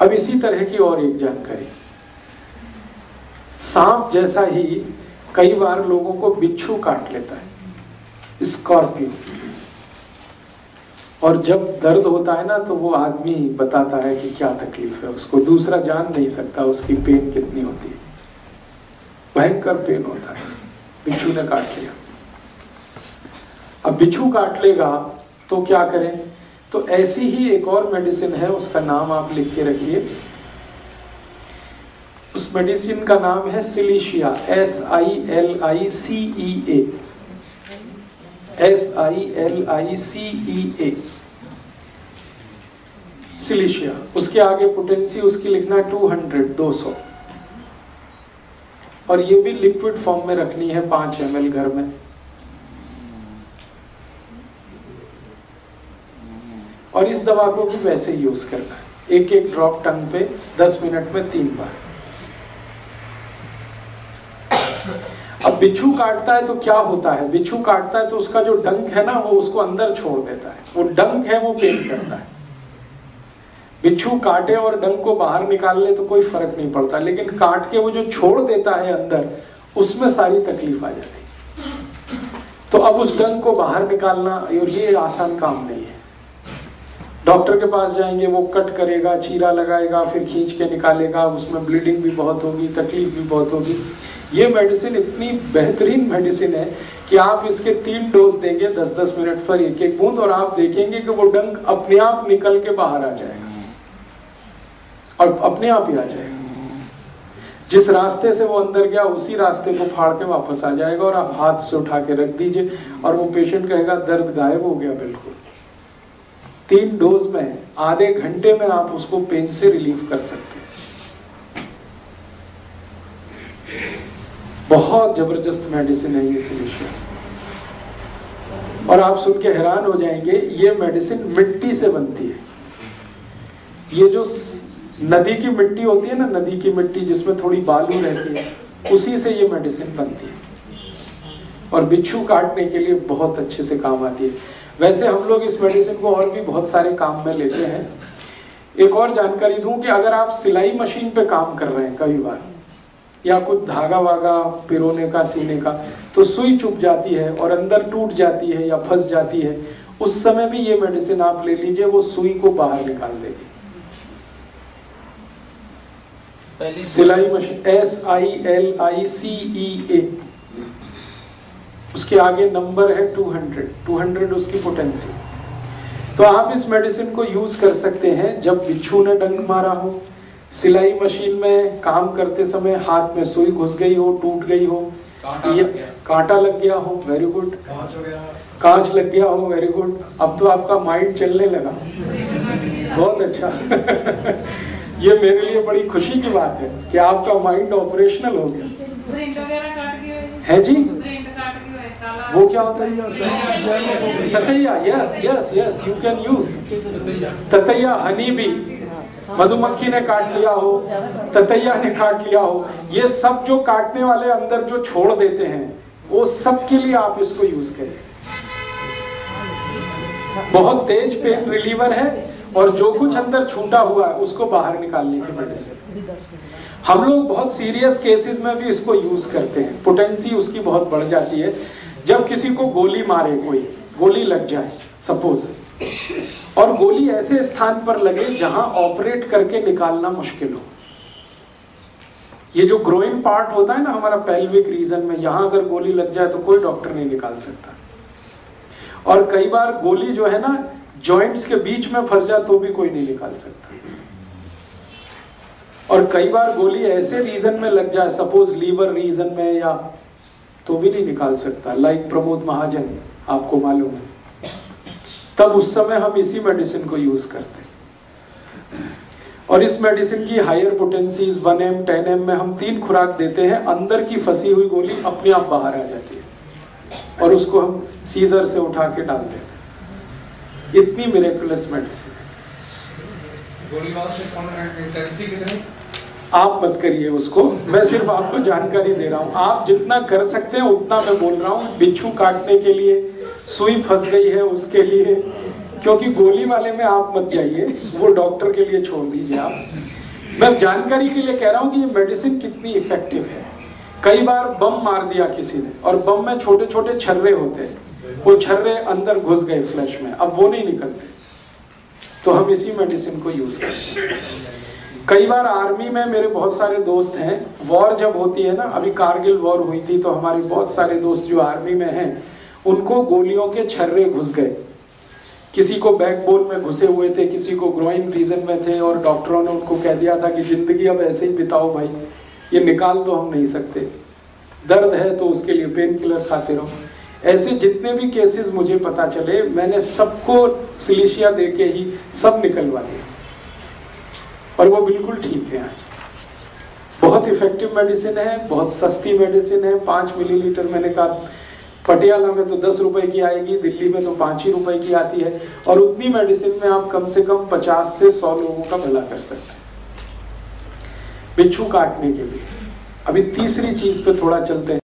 अब इसी तरह की और एक जानकारी, सांप जैसा ही कई बार लोगों को बिच्छू काट लेता है, स्कॉर्पियो। और जब दर्द होता है ना तो वो आदमी बताता है कि क्या तकलीफ है उसको, दूसरा जान नहीं सकता उसकी पेन कितनी होती है, भयंकर पेन होता है। बिच्छू ने काट लिया। अब बिच्छू काट लेगा तो क्या करें? तो ऐसी ही एक और मेडिसिन है, उसका नाम आप लिख के रखिए। उस मेडिसिन का नाम है सिलीशिया, SILICEA, SILICEA, सिलीशिया। उसके आगे पोटेंसी उसकी लिखना 200। और ये भी लिक्विड फॉर्म में रखनी है, 5 ml घर में। और इस दवा को भी वैसे ही यूज करना है, एक एक ड्रॉप टंग पे 10 मिनट में 3 बार। अब बिच्छू काटता है तो क्या होता है? बिच्छू काटता है तो उसका जो डंक है ना वो उसको अंदर छोड़ देता है, वो डंक है वो पेन करता है। बिच्छू काटे और डंक को बाहर निकाल ले तो कोई फर्क नहीं पड़ता, लेकिन काट के वो जो छोड़ देता है अंदर, उसमें सारी तकलीफ आ जाती है। तो अब उस डंक को बाहर निकालना, और ये आसान काम नहीं है। डॉक्टर के पास जाएंगे, वो कट करेगा, चीरा लगाएगा, फिर खींच के निकालेगा, उसमें ब्लीडिंग भी बहुत होगी, तकलीफ भी बहुत होगी। ये मेडिसिन इतनी बेहतरीन मेडिसिन है कि आप इसके 3 डोज देंगे 10-10 मिनट पर एक एक बूंद, और आप देखेंगे कि वो डंक अपने आप निकल के बाहर आ जाएगा, और अपने आप ही आ जाएगा। जिस रास्ते से वो अंदर गया उसी रास्ते को फाड़ के वापस आ जाएगा, और आप हाथ से उठा के रख दीजिए और वो पेशेंट कहेगा दर्द गायब हो गया बिल्कुल। 3 डोज में आधे घंटे में आप उसको पेन से रिलीव कर सकते हैं। बहुत जबरदस्त मेडिसिन है ये सिलीशिया। और आप सुन के हैरान हो जाएंगे, ये मेडिसिन मिट्टी से बनती है। ये जो नदी की मिट्टी होती है ना, नदी की मिट्टी जिसमें थोड़ी बालू रहती है, उसी से ये मेडिसिन बनती है, और बिच्छू काटने के लिए बहुत अच्छे से काम आती है। वैसे हम लोग इस मेडिसिन को और भी बहुत सारे काम में लेते हैं। एक और जानकारी दूं कि अगर आप सिलाई मशीन पे काम कर रहे हैं कई बार, या कुछ धागा वागा पिरोने का, सीने का, तो सुई चुभ जाती है और अंदर टूट जाती है या फंस जाती है, उस समय भी ये मेडिसिन आप ले लीजिए, वो सुई को बाहर निकाल देगी। सिलाई मशीन SILICEA, उसके आगे नंबर है 200 उसकी पोटेंसी। तो आप इस मेडिसिन को यूज कर सकते हैं जब बिच्छू ने डंक मारा हो, सिलाई मशीन में काम करते समय हाथ में सुई घुस गई हो, टूट गई हो, कांटा लग गया हो, वेरी गुड, कांच लग गया हो, वेरी गुड। अब तो आपका माइंड चलने लगा, बहुत अच्छा। ये मेरे लिए बड़ी खुशी की बात है कि आपका माइंड ऑपरेशनल हो गया है जी। वो क्या होता है? ततैया, yes yes yes, you can use ततैया। हनी भी, मधुमक्खी ने काट लिया हो, ततैया ने काट लिया हो, ये सब जो काटने वाले अंदर जो छोड़ देते हैं, वो सब के लिए आप इसको यूज करें। बहुत तेज पेन रिलीवर है, और जो कुछ अंदर छूटा हुआ है उसको बाहर निकालने की मेडिसिन। हम लोग बहुत सीरियस केसेस में भी इसको यूज करते हैं। पोटेंसी उसकी बहुत बढ़ जाती है। जब किसी को गोली मारे, कोई गोली लग जाए सपोज, और गोली ऐसे स्थान पर लगे जहां ऑपरेट करके निकालना मुश्किल हो। ये जो ग्रोइन पार्ट होता है ना हमारा पेल्विक रीजन में, यहां अगर गोली लग जाए तो कोई डॉक्टर नहीं निकाल सकता। और कई बार गोली जो है ना जॉइंट्स के बीच में फंस जाए तो भी कोई नहीं निकाल सकता। और कई बार गोली ऐसे रीजन में लग जाए, सपोज लीवर रीजन में, या तो भी नहीं निकाल सकता, लाइक प्रमोद महाजन, आपको मालूम है। तब उस समय हम इसी मेडिसिन को यूज करते हैं। और इस मेडिसिन की हायर पोटेंसीज 1M 10M में हम 3 खुराक देते हैं। अंदर की फंसी हुई गोली अपने आप बाहर आ जाती है, और उसको हम सीजर से उठा के डाल देते हैं। इतनी मिरेकुलस मेडिसिन है। आप मत करिए उसको, मैं सिर्फ आपको जानकारी दे रहा हूँ। आप जितना कर सकते हैं उतना मैं बोल रहा हूँ। बिच्छू काटने के लिए, सुई फंस गई है उसके लिए, क्योंकि गोली वाले में आप मत जाइए, वो डॉक्टर के लिए छोड़ दीजिए आप। मैं जानकारी के लिए कह रहा हूं कि ये मेडिसिन कितनी इफेक्टिव है। कई बार बम मार दिया किसी ने, और बम में छोटे छोटे छर्रे होते हैं, वो छर्रे अंदर घुस गए फ्लैश में, अब वो नहीं निकलते, तो हम इसी मेडिसिन को यूज करते हैं। कई बार आर्मी में मेरे बहुत सारे दोस्त हैं, वॉर जब होती है ना, अभी कारगिल वॉर हुई थी, तो हमारे बहुत सारे दोस्त जो आर्मी में हैं, उनको गोलियों के छर्रे घुस गए। किसी को बैकबोन में घुसे हुए थे, किसी को ग्रोइन रीजन में थे, और डॉक्टरों ने उनको कह दिया था कि जिंदगी अब ऐसे ही बिताओ भाई, ये निकाल तो हम नहीं सकते, दर्द है तो उसके लिए पेन किलर खाते रहो। ऐसे जितने भी केसेस मुझे पता चले, मैंने सबको सिलिशिया दे के ही सब निकलवा दिया, और वो बिल्कुल ठीक है आज। बहुत इफेक्टिव मेडिसिन है, बहुत सस्ती मेडिसिन है। 5 मिलीलीटर मैंने कहा, पटियाला में तो 10 रुपए की आएगी, दिल्ली में तो 5 ही रुपए की आती है, और उतनी मेडिसिन में आप कम से कम 50 से 100 लोगों का भला कर सकते हैं बिच्छू काटने के लिए। अभी तीसरी चीज पे थोड़ा चलते हैं।